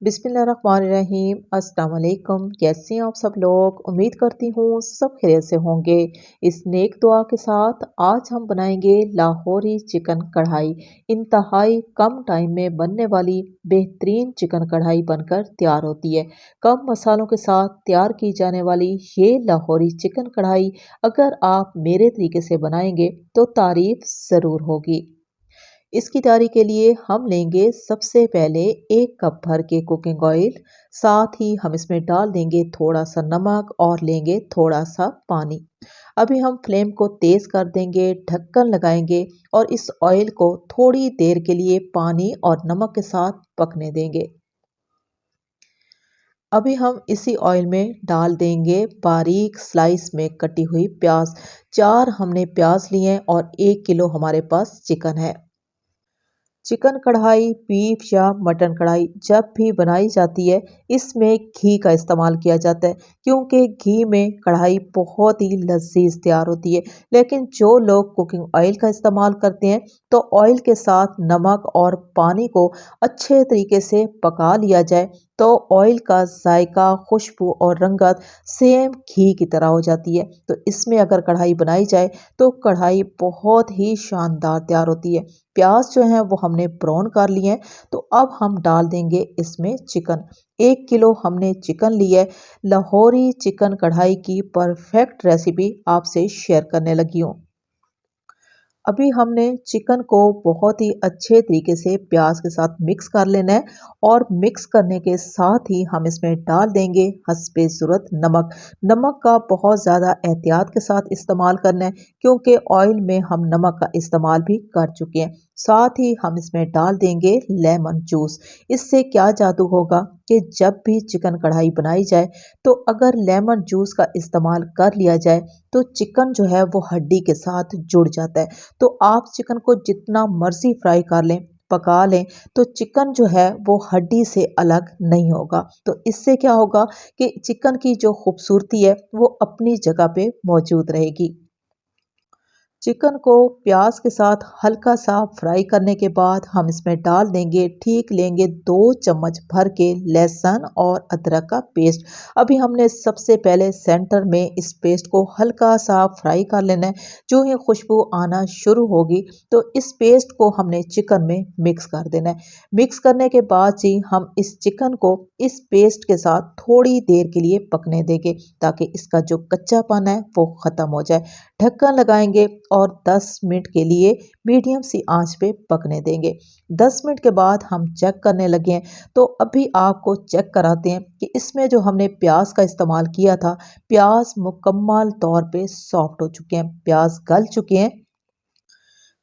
बिस्मिल्लाहिर्रहमानिर्रहीम। अस्सलाम वालेकुम। कैसे हैं आप सब लोग? उम्मीद करती हूँ सब खैरियत से होंगे। इस नेक दुआ के साथ आज हम बनाएंगे लाहौरी चिकन कढ़ाई। इंतहाई कम टाइम में बनने वाली बेहतरीन चिकन कढ़ाई बनकर तैयार होती है। कम मसालों के साथ तैयार की जाने वाली ये लाहौरी चिकन कढ़ाई अगर आप मेरे तरीके से बनाएंगे तो तारीफ ज़रूर होगी। इसकी तैयारी के लिए हम लेंगे सबसे पहले 1 कप भर के कुकिंग ऑयल। साथ ही हम इसमें डाल देंगे थोड़ा सा नमक और लेंगे थोड़ा सा पानी। अभी हम फ्लेम को तेज कर देंगे, ढक्कन लगाएंगे और इस ऑयल को थोड़ी देर के लिए पानी और नमक के साथ पकने देंगे। अभी हम इसी ऑयल में डाल देंगे बारीक स्लाइस में कटी हुई प्याज। 4 हमने प्याज लिए हैं और 1 किलो हमारे पास चिकन है। चिकन कढ़ाई, बीफ या मटन कढ़ाई जब भी बनाई जाती है इसमें घी का इस्तेमाल किया जाता है, क्योंकि घी में कढ़ाई बहुत ही लजीज तैयार होती है। लेकिन जो लोग कुकिंग ऑयल का इस्तेमाल करते हैं तो ऑयल के साथ नमक और पानी को अच्छे तरीके से पका लिया जाए तो ऑयल का जायका, खुशबू और रंगत सेम घी की तरह हो जाती है। तो इसमें अगर कढ़ाई बनाई जाए तो कढ़ाई बहुत ही शानदार तैयार होती है। प्याज जो है वो हमने ब्राउन कर लिए हैं। तो अब हम डाल देंगे इसमें चिकन। 1 किलो हमने चिकन लिया है। लाहौरी चिकन कढ़ाई की परफेक्ट रेसिपी आपसे शेयर करने लगी हूँ। अभी हमने चिकन को बहुत ही अच्छे तरीके से प्याज के साथ मिक्स कर लेना है और मिक्स करने के साथ ही हम इसमें डाल देंगे हस्बे ज़रूरत नमक। नमक का बहुत ज़्यादा एहतियात के साथ इस्तेमाल करना है, क्योंकि ऑयल में हम नमक का इस्तेमाल भी कर चुके हैं। साथ ही हम इसमें डाल देंगे लेमन जूस। इससे क्या जादू होगा कि जब भी चिकन कढ़ाई बनाई जाए तो अगर लेमन जूस का इस्तेमाल कर लिया जाए तो चिकन जो है वो हड्डी के साथ जुड़ जाता है। तो आप चिकन को जितना मर्जी फ्राई कर लें, पका लें, तो चिकन जो है वो हड्डी से अलग नहीं होगा। तो इससे क्या होगा कि चिकन की जो खूबसूरती है वो अपनी जगह पे मौजूद रहेगी। चिकन को प्याज के साथ हल्का सा फ्राई करने के बाद हम इसमें डाल देंगे, ठीक लेंगे 2 चम्मच भर के लहसुन और अदरक का पेस्ट। अभी हमने सबसे पहले सेंटर में इस पेस्ट को हल्का सा फ्राई कर लेना है। जो ही खुशबू आना शुरू होगी तो इस पेस्ट को हमने चिकन में मिक्स कर देना है। मिक्स करने के बाद ही हम इस चिकन को इस पेस्ट के साथ थोड़ी देर के लिए पकने देंगे, ताकि इसका जो कच्चापन है वो ख़त्म हो जाए। ढक्कन लगाएंगे और 10 मिनट के लिए मीडियम सी आंच पे पकने देंगे। 10 मिनट के बाद हम चेक करने लगे हैं। तो अभी आपको चेक कराते हैं कि इसमें जो हमने प्याज का इस्तेमाल किया था, प्याज मुकम्मल तौर पे सॉफ्ट हो चुके हैं, प्याज गल चुके हैं।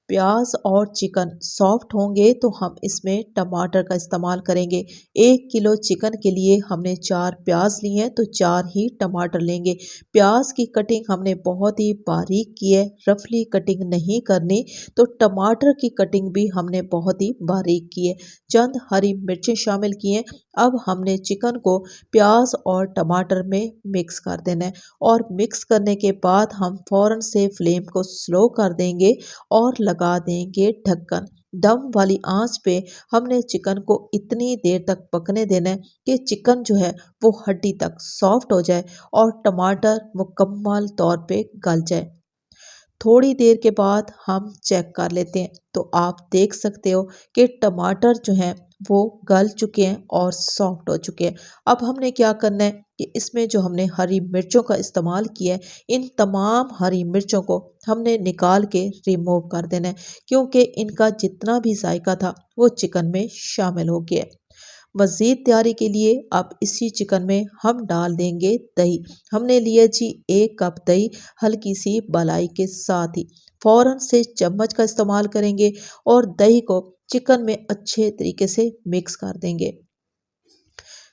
प्याज और चिकन सॉफ्ट होंगे तो हम इसमें टमाटर का इस्तेमाल करेंगे। 1 किलो चिकन के लिए हमने 4 प्याज लिए हैं तो 4 ही टमाटर लेंगे। प्याज की कटिंग हमने बहुत ही बारीक की है, रफली कटिंग नहीं करनी। तो टमाटर की कटिंग भी हमने बहुत ही बारीक की है। चंद हरी मिर्चें शामिल की हैं। अब हमने चिकन को प्याज और टमाटर में मिक्स कर देना है और मिक्स करने के बाद हम फ़ौरन से फ्लेम को स्लो कर देंगे और लगा देंगे ढक्कन। दम वाली आंच पे हमने चिकन को इतनी देर तक पकने देना है कि चिकन जो है वो हड्डी तक सॉफ्ट हो जाए और टमाटर मुकम्मल तौर पे गल जाए। थोड़ी देर के बाद हम चेक कर लेते हैं तो आप देख सकते हो कि टमाटर जो हैं वो गल चुके हैं और सॉफ्ट हो चुके हैं। अब हमने क्या करना है कि इसमें जो हमने हरी मिर्चों का इस्तेमाल किया है, इन तमाम हरी मिर्चों को हमने निकाल के रिमूव कर देना है, क्योंकि इनका जितना भी जायका था वो चिकन में शामिल हो गया है। मज़ीद तैयारी के लिए अब इसी चिकन में हम डाल देंगे दही। हमने लिया जी 1 कप दही, हल्की सी मलाई के साथ ही फ़ौरन से चम्मच का इस्तेमाल करेंगे और दही को चिकन में अच्छे तरीके से मिक्स कर देंगे।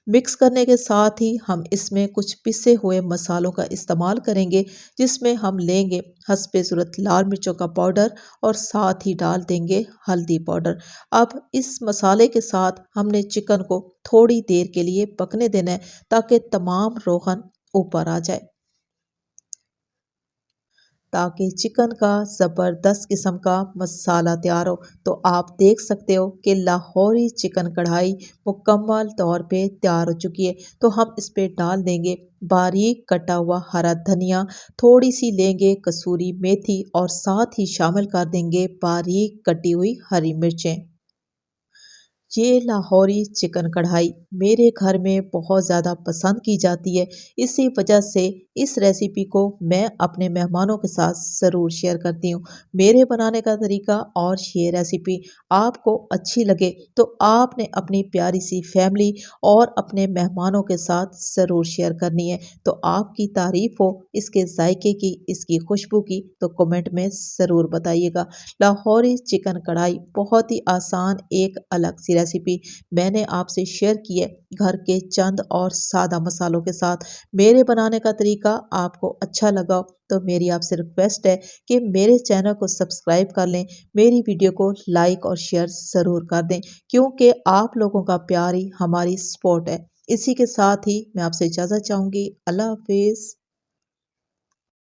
मिक्स करने के साथ ही हम इसमें कुछ पिसे हुए मसालों का इस्तेमाल करेंगे, जिसमें हम लेंगे हस्बे ज़रूरत लाल मिर्चों का पाउडर और साथ ही डाल देंगे हल्दी पाउडर। अब इस मसाले के साथ हमने चिकन को थोड़ी देर के लिए पकने देना है, ताकि तमाम रोगन ऊपर आ जाए। ताकि चिकन का ज़बरदस्त किस्म का मसाला तैयार हो। तो आप देख सकते हो कि लाहौरी चिकन कढ़ाई मुकम्मल तौर पे तैयार हो चुकी है। तो हम इस पे डाल देंगे बारीक कटा हुआ हरा धनिया, थोड़ी सी लेंगे कसूरी मेथी और साथ ही शामिल कर देंगे बारीक कटी हुई हरी मिर्चें। ये लाहौरी चिकन कढ़ाई मेरे घर में बहुत ज़्यादा पसंद की जाती है। इसी वजह से इस रेसिपी को मैं अपने मेहमानों के साथ ज़रूर शेयर करती हूँ। मेरे बनाने का तरीका और ये रेसिपी आपको अच्छी लगे तो आपने अपनी प्यारी सी फैमिली और अपने मेहमानों के साथ ज़रूर शेयर करनी है। तो आपकी तारीफ़ हो इसके जायके की, इसकी खुशबू की, तो कमेंट में ज़रूर बताइएगा। लाहौरी चिकन कढ़ाई बहुत ही आसान एक अलग सी रेसिपी मैंने आपसे शेयर की है घर के चंद और सादा मसालों के साथ। मेरे बनाने का तरीका आपको अच्छा लगा हो तो मेरी आपसे रिक्वेस्ट है कि मेरे चैनल को सब्सक्राइब कर लें, मेरी वीडियो को लाइक और शेयर ज़रूर कर दें, क्योंकि आप लोगों का प्यार ही हमारी सपोर्ट है। इसी के साथ ही मैं आपसे इजाज़त चाहूँगी। अल्लाह हाफिज़।